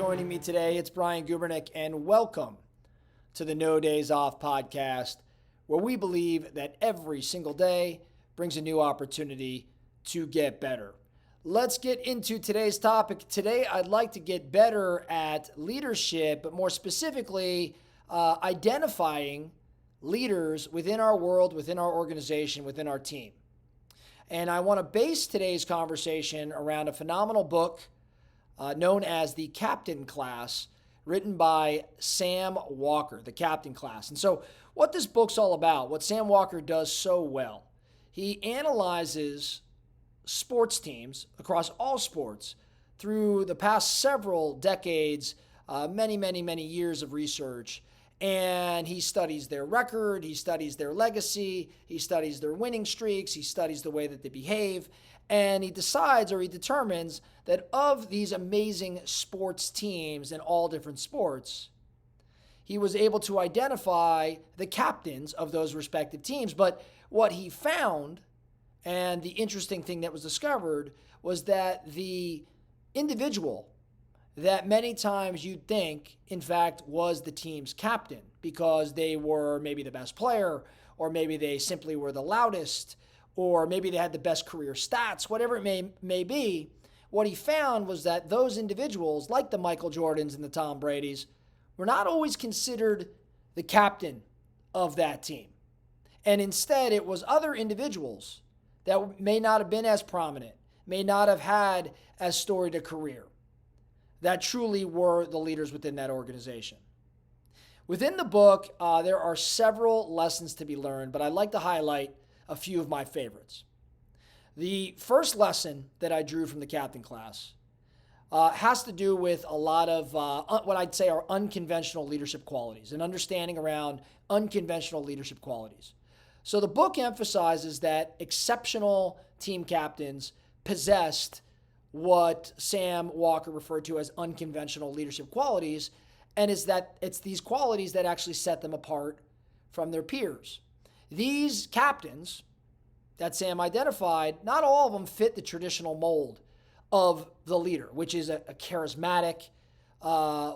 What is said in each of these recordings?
joining me today. It's Brian Gubernick, and welcome to the No Days Off podcast, where we believe that every single day brings a new opportunity to get better. Let's get into today's topic. Today, I'd like to get better at leadership, but more specifically, identifying leaders within our world, within our organization, within our team. And I want to base today's conversation around a phenomenal book known as The Captain Class, written by Sam Walker, The Captain Class. And so what this book's all about, what Sam Walker does so well, he analyzes sports teams across all sports through the past several decades, many years of research. And he studies their record, he studies their legacy, he studies their winning streaks, he studies the way that they behave, and he decides or he determines that of these amazing sports teams in all different sports, he was able to identify the captains of those respective teams. But what he found, and the interesting thing that was discovered, was that the individual that many times you'd think, in fact, was the team's captain because they were maybe the best player, or maybe they simply were the loudest, or maybe they had the best career stats, whatever it may be. What he found was that those individuals, like the Michael Jordans and the Tom Bradys, were not always considered the captain of that team. And instead, it was other individuals that may not have been as prominent, may not have had as storied a career, that truly were the leaders within that organization. Within the book, there are several lessons to be learned, but I'd like to highlight a few of my favorites. The first lesson that I drew from the Captain Class has to do with a lot of what I'd say are unconventional leadership qualities, and understanding around unconventional leadership qualities. So the book emphasizes that exceptional team captains possessed what Sam Walker referred to as unconventional leadership qualities, and is that it's these qualities that actually set them apart from their peers. These captains that Sam identified, not all of them fit the traditional mold of the leader, which is a charismatic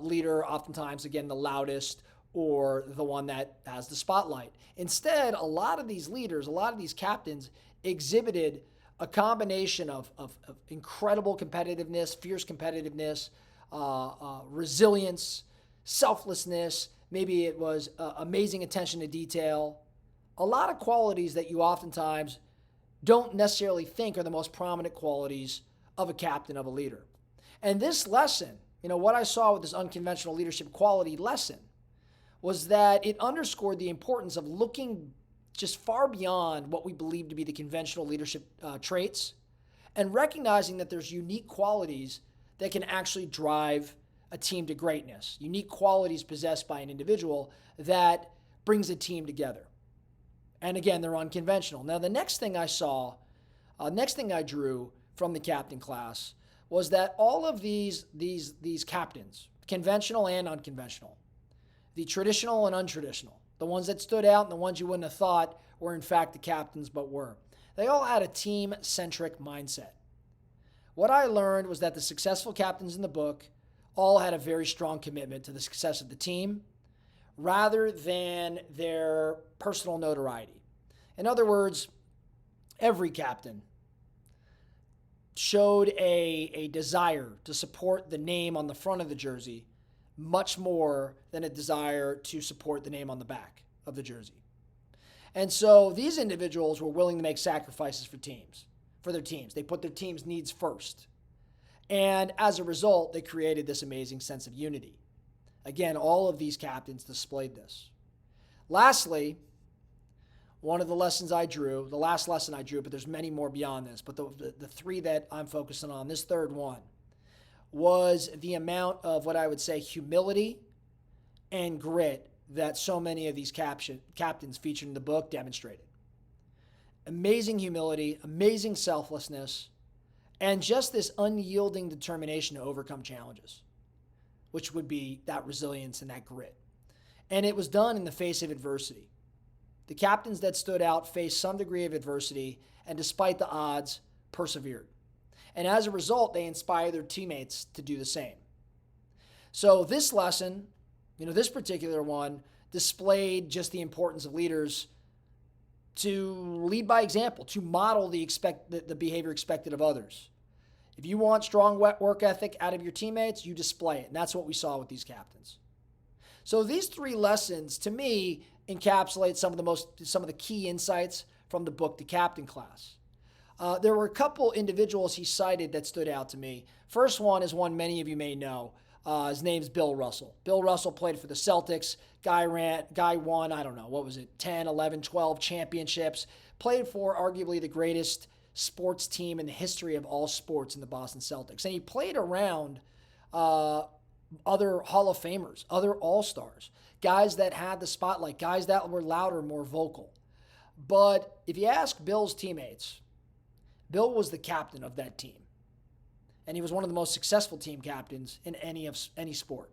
leader, oftentimes, again, the loudest or the one that has the spotlight. Instead, a lot of these leaders, a lot of these captains exhibited a combination of incredible competitiveness, fierce competitiveness, resilience, selflessness. Maybe it was amazing attention to detail. A lot of qualities that you oftentimes don't necessarily think are the most prominent qualities of a captain, of a leader. And this lesson, what I saw with this unconventional leadership quality lesson was that it underscored the importance of looking just far beyond what we believe to be the conventional leadership traits, and recognizing that there's unique qualities that can actually drive a team to greatness, unique qualities possessed by an individual that brings a team together. And again, they're unconventional. Now, the next thing I drew from the Captain Class was that all of these captains, conventional and unconventional, the traditional and untraditional, the ones that stood out and the ones you wouldn't have thought were in fact the captains but were, they all had a team-centric mindset. What I learned was that the successful captains in the book all had a very strong commitment to the success of the team rather than their personal notoriety. In other words, every captain showed a desire to support the name on the front of the jersey much more than a desire to support the name on the back of the jersey. And so these individuals were willing to make sacrifices for their teams. They put their team's needs first. And as a result, they created this amazing sense of unity. Again, all of these captains displayed this. Lastly, one of the lessons I drew, the last lesson I drew, but there's many more beyond this, but the three that I'm focusing on, this third one, was the amount of what I would say humility and grit that so many of these captains featured in the book demonstrated. Amazing humility, amazing selflessness, and just this unyielding determination to overcome challenges, which would be that resilience and that grit. And it was done in the face of adversity. The captains that stood out faced some degree of adversity, and despite the odds, persevered. And as a result, they inspired their teammates to do the same. So this lesson, this particular one displayed just the importance of leaders to lead by example, to model the behavior expected of others. If you want strong work ethic out of your teammates, you display it. And that's what we saw with these captains. So these three lessons, to me, encapsulate some of the key insights from the book, The Captain Class. There were a couple individuals he cited that stood out to me. First one is one many of you may know. His name's Bill Russell. Bill Russell played for the Celtics. Guy won, 10, 11, 12 championships. Played for arguably the greatest sports team in the history of all sports in the Boston Celtics. And he played around other Hall of Famers, other All-Stars, guys that had the spotlight, guys that were louder, more vocal. But if you ask Bill's teammates, Bill was the captain of that team. And he was one of the most successful team captains in any sport.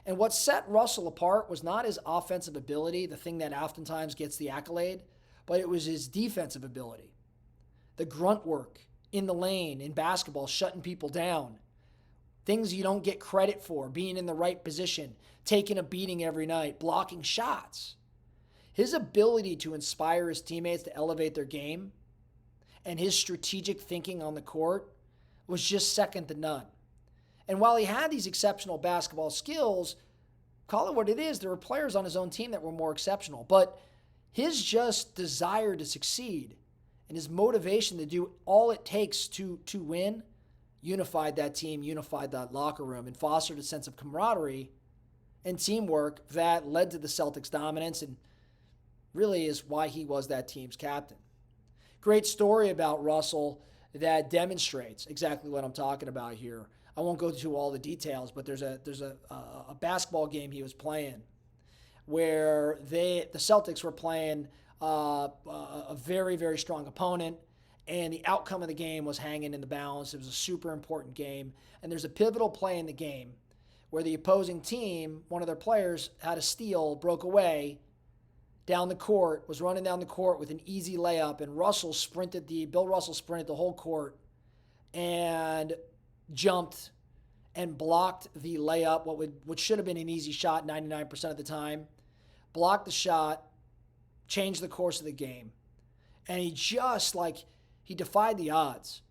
And what set Russell apart was not his offensive ability, the thing that oftentimes gets the accolade, but it was his defensive ability. The grunt work in the lane, in basketball, shutting people down. Things you don't get credit for, being in the right position, taking a beating every night, blocking shots. His ability to inspire his teammates to elevate their game and his strategic thinking on the court was just second to none. And while he had these exceptional basketball skills, call it what it is, there were players on his own team that were more exceptional. But his just desire to succeed and his motivation to do all it takes to win unified that team, unified that locker room, and fostered a sense of camaraderie and teamwork that led to the Celtics' dominance and really is why he was that team's captain. Great story about Russell that demonstrates exactly what I'm talking about here. I won't go into all the details, but there's a basketball game he was playing where the Celtics were playing a very, very strong opponent, and the outcome of the game was hanging in the balance. It was a super important game, and there's a pivotal play in the game where the opposing team, one of their players, had a steal, broke away down the court, was running down the court with an easy layup, and Bill Russell sprinted the whole court and jumped and blocked the layup, what should have been an easy shot 99% of the time, blocked the shot, changed the course of the game. And he defied the odds.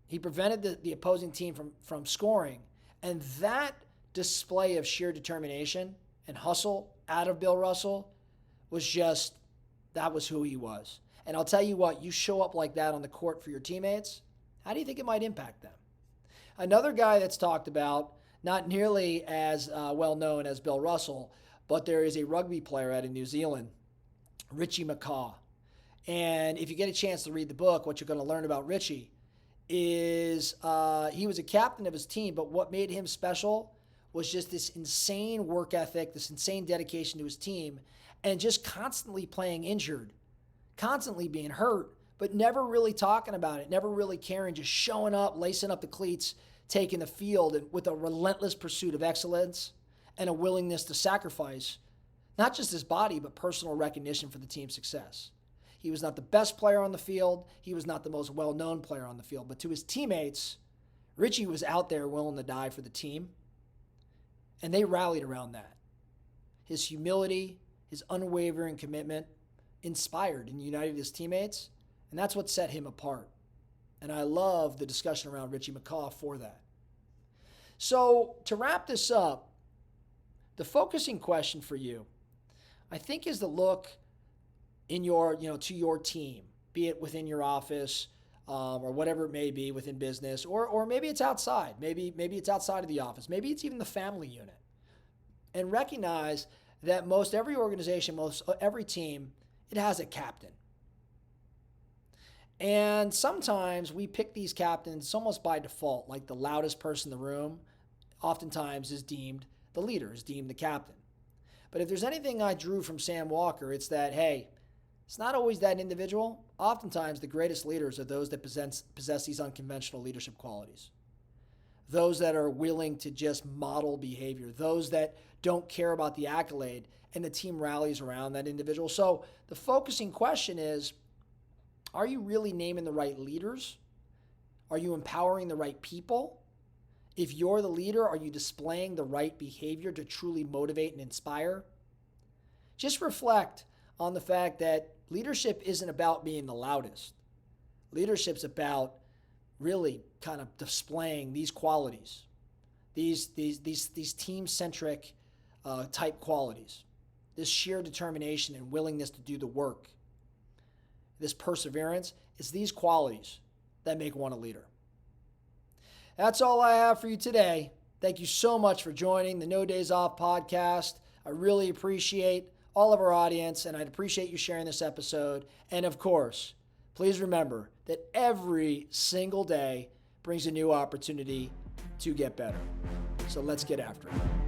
He prevented the opposing team from scoring. And that display of sheer determination and hustle out of Bill Russell that was who he was. And I'll tell you what, you show up like that on the court for your teammates, how do you think it might impact them? Another guy that's talked about, not nearly as well known as Bill Russell, but there is a rugby player out of New Zealand, Richie McCaw. And if you get a chance to read the book, what you're going to learn about Richie is he was a captain of his team, but what made him special was just this insane work ethic, this insane dedication to his team, and just constantly playing injured, constantly being hurt, but never really talking about it, never really caring, just showing up, lacing up the cleats, taking the field, and with a relentless pursuit of excellence and a willingness to sacrifice not just his body, but personal recognition for the team's success. He was not the best player on the field. He was not the most well-known player on the field. But to his teammates, Richie was out there willing to die for the team, and they rallied around that. His humility, his unwavering commitment inspired and united his teammates, and that's what set him apart. And I love the discussion around Richie McCaw for that. So to wrap this up, the focusing question for you, I think, is to look in to your team, be it within your office or whatever it may be within business, or maybe it's outside. Maybe it's outside of the office. Maybe it's even the family unit. And recognize that most every organization, most every team, it has a captain. And sometimes we pick these captains almost by default, like the loudest person in the room oftentimes is deemed the leader, is deemed the captain. But if there's anything I drew from Sam Walker, it's that, hey, it's not always that individual. Oftentimes the greatest leaders are those that possess these unconventional leadership qualities. Those that are willing to just model behavior, those that don't care about the accolade, and the team rallies around that individual. So the focusing question is, are you really naming the right leaders? Are you empowering the right people? If you're the leader, are you displaying the right behavior to truly motivate and inspire? Just reflect on the fact that leadership isn't about being the loudest. Leadership's about really kind of displaying these qualities, these team-centric type qualities, this sheer determination and willingness to do the work, this perseverance. It's these qualities that make one a leader. That's all I have for you today. Thank you so much for joining the No Days Off podcast. I really appreciate all of our audience, and I'd appreciate you sharing this episode. And of course, please remember that every single day brings a new opportunity to get better. So let's get after it.